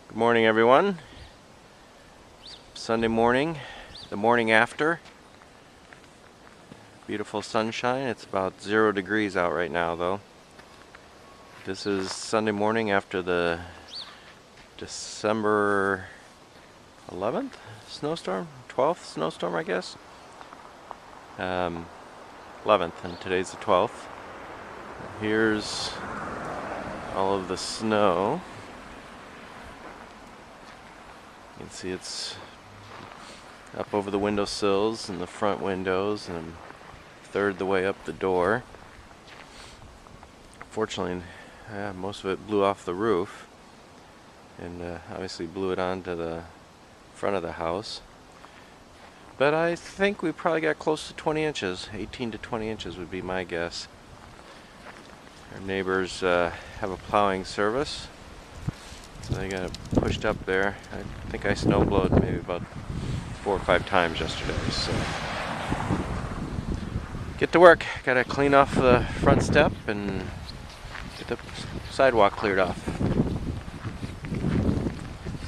Good morning, everyone. Sunday morning, the morning after. Beautiful sunshine. It's about 0 degrees out right now, though. This is Sunday morning after the December 11th snowstorm, 12th snowstorm, I guess. 11th, and today's the 12th. Here's all of the snow. You can see it's up over the windowsills and the front windows, and a third the way up the door. Fortunately, most of it blew off the roof, and obviously blew it onto the front of the house. But I think we probably got close to 20 inches. 18 to 20 inches would be my guess. Our neighbors have a plowing service, so they got it pushed up there. I think I snowblowed maybe about 4 or 5 times yesterday. So get to work. Gotta clean off the front step and get the sidewalk cleared off.